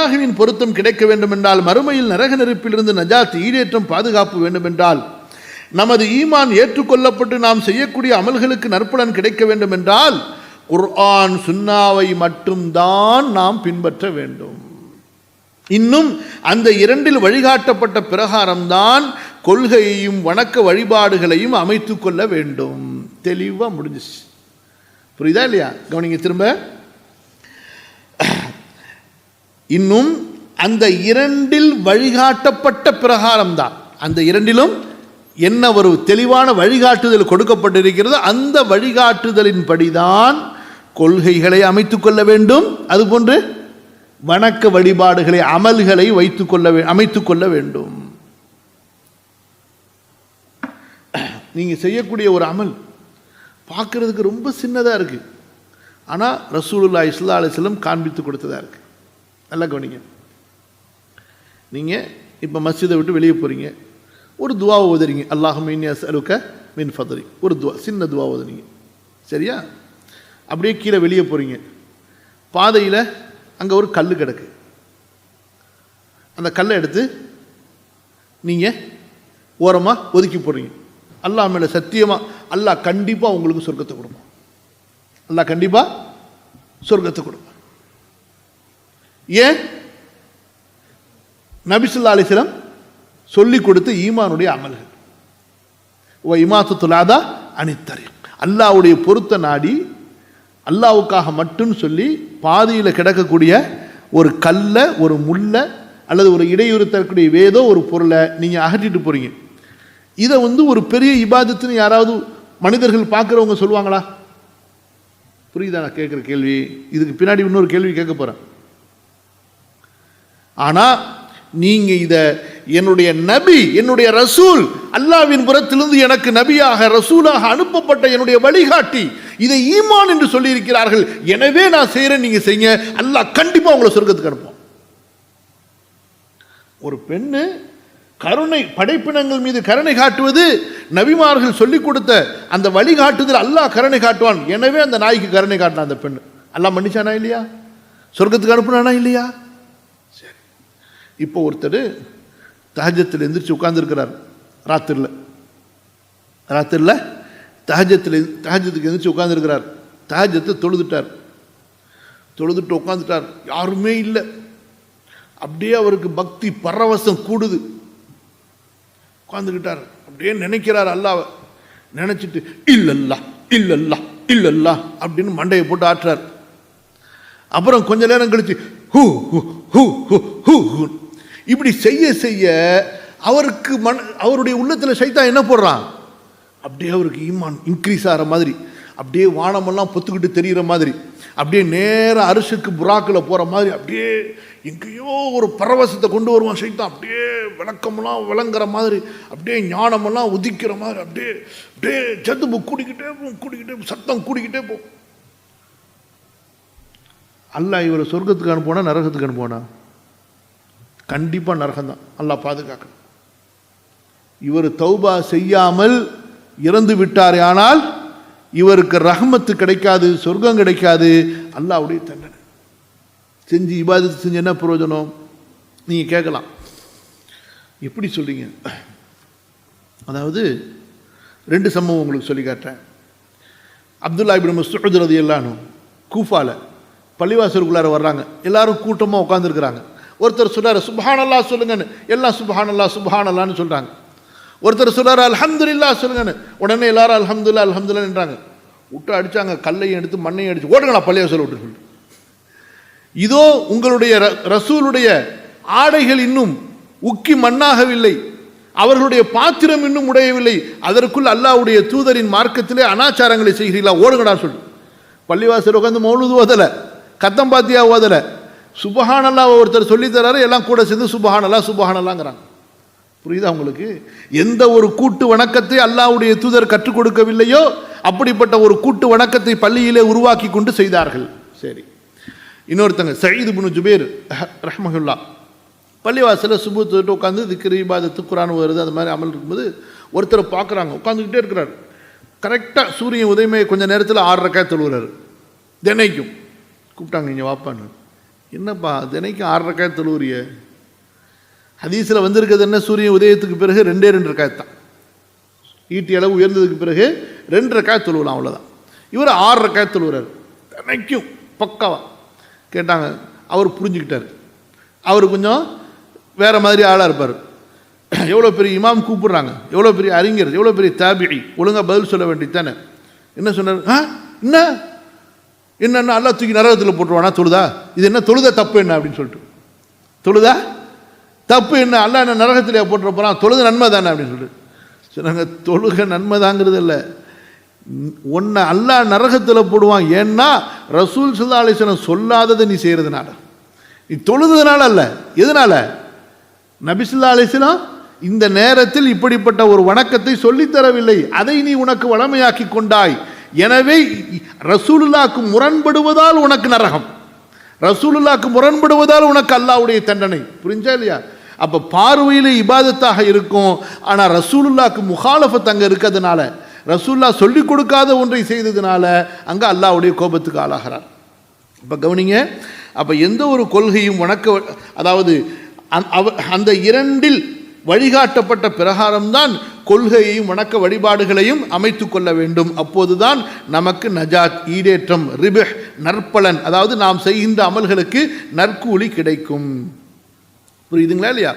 அல்லாஹ்வின் பொருத்தம் கிடைக்க வேண்டும் என்றால், மறுமையில் நரக நெருப்பிலிருந்து நஜாத் ஈடேற்றம் பாதுகாப்பு வேண்டும் என்றால், நமது ஈமான் ஏற்றுக்கொள்ளப்பட்டு நாம் செய்யக்கூடிய அமல்களுக்கு நற்பலன் கிடைக்க வேண்டும் என்றால், குர்ஆன் சுன்னாவை மட்டும்தான் நாம் பின்பற்ற வேண்டும். இன்னும் அந்த இரண்டில் வழிகாட்டப்பட்ட பிரகாரம்தான் கொள்கையையும் வணக்க வழிபாடுகளையும் அமைத்து கொள்ள வேண்டும். தெளிவாக முடிஞ்சிச்சு. புரியுதா இல்லையா? கவனிங்க திரும்ப. இன்னும் அந்த இரண்டில் வழிகாட்டப்பட்ட பிரகாரம்தான், அந்த இரண்டிலும் என்ன ஒரு தெளிவான வழிகாட்டுதல் கொடுக்கப்பட்டிருக்கிறது, அந்த வழிகாட்டுதலின் படிதான் கொள்கைகளை அமைத்துக் கொள்ள வேண்டும். அதுபோன்று வணக்க வழிபாடுகளை அமல்களை அமைத்துக் கொள்ள வேண்டும். நீங்க செய்யக்கூடிய ஒரு அமல் பார்க்கறதுக்கு ரொம்ப சின்னதா இருக்கு, ஆனா ரசூலுல்லாஹி ஸல்லல்லாஹு அலைஹி வஸல்லம் காண்பித்து கொடுத்ததா இருக்கு. நல்லா கவனிங்க. நீங்க இப்ப மஸ்ஜிதை விட்டு வெளியே போறீங்க, ஒரு துவா ஓதுறீங்க, அல்லாஹும்ம இன்னி அஸ்அலுக மின் ஃபத்லி, ஒரு துவா, சின்ன துவா ஓதுறீங்க, சரியா? அப்படியே கீழே வெளியே போறீங்க, பாதையில் அங்கே ஒரு கல் கிடக்கு, அந்த கல்லை எடுத்து நீங்கள் ஓரமாக ஒதுக்கி போடுறீங்க. அல்லாஹ் மேலே சத்தியமாக, அல்லாஹ் கண்டிப்பாக உங்களுக்கு சொர்க்கத்தை கொடுப்பான், அல்லாஹ் கண்டிப்பாக சொர்க்கத்தை கொடுப்பான். ஏன்? நபி ஸல்லல்லாஹு அலைஹி வஸல்லம் சொல்லி கொடுத்த ஈமானுடைய அமல்கள். இமாத்துல் அதா அனித் தரீக், அல்லாஹ்வுடைய பொருத்த நாடி அல்லாஹ்வுக்காக மட்டும் சொல்லி பாதியில் கிடக்கக்கூடிய ஒரு கல்லை, ஒரு முல்லை அல்லது ஒரு இடையூறு தரக்கூடிய ஏதோ ஒரு பொருளை நீங்கள் அகற்றிட்டு போறீங்க. இதை ஒரு பெரிய இபாதத்துன்னு யாராவது மனிதர்கள் பார்க்குறவங்க சொல்லுவாங்களா? புரியுதா நான் கேட்குற கேள்வி? இதுக்கு பின்னாடி இன்னொரு கேள்வி கேட்க போகிறேன். ஆனால் நீங்கள் இதை என்னுடைய நபி, என்னுடைய ரசூல், அல்லாஹ்வின் புறத்திலிருந்து எனக்கு நபியாக ரசூலாக அனுப்பப்பட்ட என்னுடைய வழிகாட்டி இதை ஈமான் என்று சொல்லி இருக்கிறார்கள், எனவே நான் செய்கிறேன், நீங்கள் செய்யுங்க, அல்லாஹ் கண்டிப்பாக உங்களை சொர்க்கத்துக்கு அனுப்பும். ஒரு பெண்ணு கருணை, படைப்பினங்கள் மீது கருணை காட்டுவது நபிமார்கள் சொல்லிக் கொடுத்த அந்த வழிகாட்டுதல். அல்லாஹ் கருணை காட்டுவான், எனவே அந்த நாய்க்கு கருணை காட்டினான் அந்த பெண்ணு. அல்லாஹ் மன்னிச்சானா இல்லையா? சொர்க்கத்துக்கு அனுப்புனானா இல்லையா? சரி. இப்போ ஒருத்தர் தஹஜ்ஜத்தில் எந்திரிச்சு உட்கார்ந்துருக்கிறார், ராத்திரில் தஹஜ்ஜத்துக்கு எந்திரிச்சு உட்கார்ந்துருக்கிறார். தஹஜ்ஜத்தை தொழுதுட்டு உட்காந்துட்டார், யாருமே இல்லை. அப்படியே அவருக்கு பக்தி பரவசம் கூடுது. உட்காந்துக்கிட்டார், அப்படியே நினைக்கிறார் அல்லாஹ்வை. நினைச்சிட்டு இல்லல்லா இல்லல்லா இல்லல்லா அப்படின்னு மண்டையை போட்டு ஆட்டுறார். அப்புறம் கொஞ்ச நேரம் கழிச்சு who who who who who இப்படி செய்ய செய்ய அவருக்கு அவருடைய உள்ளத்தில் சைத்தான் என்ன போடுறான், அப்படியே அவருக்கு ஈமான் இன்க்ரீஸ் ஆகிற மாதிரி, அப்படியே வானமெல்லாம் பொத்துக்கிட்டு தெரிகிற மாதிரி, அப்படியே நேராக அரிசுக்கு புறாக்கில் போகிற மாதிரி, அப்படியே எங்கேயோ ஒரு பரவசத்தை கொண்டு வருவான் சைத்தான். அப்படியே விளக்கமெல்லாம் விளங்குற மாதிரி, அப்படியே ஞானமெல்லாம் உதிக்கிற மாதிரி, அப்படியே அப்படியே சத்துப்பு கூடிக்கிட்டே சத்தம் கூடிக்கிட்டே போ. அல்லாஹ் இவரை சொர்க்கத்துக்கு அனுப்புவானா நரகத்துக்கு அனுப்புவானா? கண்டிப்பாக நரகம்தான். அல்லாஹ் பாதுகாக்கணும். இவர் தௌபா செய்யாமல் இறந்து விட்டார், ஆனால் இவருக்கு ரஹ்மத்து கிடைக்காது, சொர்க்கம் கிடைக்காது, அல்லாஹ்வுடைய தண்டனை. செஞ்சு இபாதத்து செஞ்சு என்ன பிரயோஜனம்? நீங்கள் கேட்கலாம், எப்படி சொல்றீங்க? அதாவது 2 சம்பவம் உங்களுக்கு சொல்லி காட்டுறேன். அப்துல்லா இப்னு மஸ்ஊத் ரலியல்லாஹு அன்ஹு கூஃபால பள்ளிவாசலுக்குள்ளார வர்றாங்க, எல்லாரும் கூட்டமாக உட்காந்துருக்குறாங்க. ஒருத்தர் சொல்றாரு சுப்ஹானல்லாஹ் சொல்லுங்கன்னு, எல்லாம் சுப்ஹானல்லாஹ் சுப்ஹானல்லாஹ்னு சொல்றாங்க. ஒருத்தர் சொல்றாரு அல்ஹம்துலில்லாஹ் சொல்லுங்கன்னு, உடனே எல்லாரும் அல்ஹம்துலில்லாஹ் அல்ஹம்துலில்லாஹ்ன்றாங்க. விட்டு அடிச்சாங்க, கல்லையும் எடுத்து மண்ணையும் அடிச்சு ஓடுங்களா பள்ளிவாசல் விட்டு சொல்லி. இதோ உங்களுடைய ரசூலுடைய ஆடைகள் இன்னும் உக்கி மண்ணாகவில்லை, அவர்களுடைய பாத்திரம் இன்னும் உடையவில்லை, அதற்குள் அல்லாஹ்வுடைய தூதரின் மார்க்கத்திலே அனாச்சாரங்களை செய்கிறீர்களா, ஓடுங்கடா சொல்லு. பள்ளிவாசல் உட்காந்து மௌலூது ஓதல, கத்தம் பாத்தியா ஓதல, சுபஹானல்லாஹ் ஒருத்தர் சொல்லி தராரு, எல்லாம் கூட சேர்ந்து சுபஹானல்லாஹ் சுபஹானல்லாஹ்ங்கறாங்க. புரியுதா உங்களுக்கு? எந்த ஒரு கூட்டு வணக்கத்தை அல்லாஹ்வுடைய தூதர் கற்றுக் கொடுக்கவில்லையோ அப்படிப்பட்ட ஒரு கூட்டு வணக்கத்தை பள்ளியிலே உருவாக்கி கொண்டு செய்தார்கள். சரி, இன்னொருத்தங்க சயீத் இப்னு ஜுபைர் ரஹ்மஹுல்லாஹ் பள்ளிவாசலில் சுபு தொட்டு உட்காந்து திக்ர் இபாதத்து குர்ஆன் வருது அந்த மாதிரி அமல் இருக்கும்போது ஒருத்தரை பார்க்குறாங்க, உட்காந்துக்கிட்டே இருக்கிறார். கரெக்டாக சூரியன் உதயமே கொஞ்சம் நேரத்தில் 6 ரக்காத் தொழுகிறார். தினைக்கும் கூப்பிட்டாங்க, இங்கே வாப்பான்னு. என்னப்பா தினைக்கும் 6 ரக்காத் தொழுவுறிய? ஹதீஸில் வந்திருக்கிறது என்ன? சூரியன் உதயத்துக்கு பிறகு 2 ரக்காத் தான். ஈட்டி அளவு உயர்ந்ததுக்கு பிறகு 2 ரக்காத் தொழுவலாம், அவ்வளோதான். இவர் 6 ரக்காத் தொழுகிறார் தினைக்கும் பக்காவா. கேட்டாங்க, அவர் புரிஞ்சுக்கிட்டார். அவர் கொஞ்சம் வேறு மாதிரி ஆளாக இருப்பார். எவ்வளோ பெரிய இமாம் கூப்பிடுறாங்க, எவ்வளோ பெரிய அறிஞர், எவ்வளோ பெரிய தாபிஇ, ஒழுங்காக பதில் சொல்ல வேண்டியதானே. என்ன சொன்னார்? என்ன என்னென்ன அல்லா தூக்கி நரகத்தில் போட்டுருவானா தொழுதா? இது என்ன தொழுதா தப்பு என்ன அப்படின்னு சொல்லிட்டு, தொழுதா தப்பு என்ன, அல்லா என்ன நரகத்திலே போட்டுற போகிறான், தொழுது நன்மை தானே அப்படின்னு சொல்லிட்டு சொன்னாங்க. தொழுக நன்மை தாங்கிறது இல்லை, உன்னை அல்லா நரகத்தில் போடுவான். ஏன்னா ரசூல் ஸல்லல்லாஹு அலைஹி வஸல்லம் சொல்லாததை நீ செய்கிறதுனால, நீ தொழுதுனால அல்ல. எதனால? நபி ஸல்லல்லாஹு அலைஹி வஸல்லம் இந்த நேரத்தில் இப்படிப்பட்ட ஒரு வணக்கத்தை சொல்லித்தரவில்லை, அதை நீ உனக்கு வளமையாக்கி கொண்டாய். எனவே ரசூலுல்லாஹ்க்கு முரண்படுவதால் உனக்கு நரகம், ரசூலுல்லாஹ்க்கு முரண்படுவதால் உனக்கு அல்லாஹ்வுடைய தண்டனை. புரிஞ்சா இல்லையா? அப்போ பார்வையில் இபாதத்தாக இருக்கும், ஆனால் ரசூலுல்லாஹ்க்கு முகாலஃபத் அங்கே இருக்கிறதுனால, ரசூலுல்லாஹ் சொல்லிக் கொடுக்காத ஒன்றை செய்ததுனால அங்கே அல்லாஹ்வுடைய கோபத்துக்கு ஆளாகிறார். இப்போ கவனிங்க, அப்போ எந்த ஒரு கொள்கையும் அதாவது அந்த 2இல் வழிகாட்டப்பட்ட பிரகாரம்தான் கொள்கையையும் வணக்க வழிபாடுகளையும் அமைத்து கொள்ள வேண்டும். அப்போதுதான் நமக்கு நஜாத், ஈடேற்றம், ரிபஹ், நற்பலன், அதாவது நாம் செய்கின்ற அமல்களுக்கு நற்கூலி கிடைக்கும். புரியுதுங்களா இல்லையா?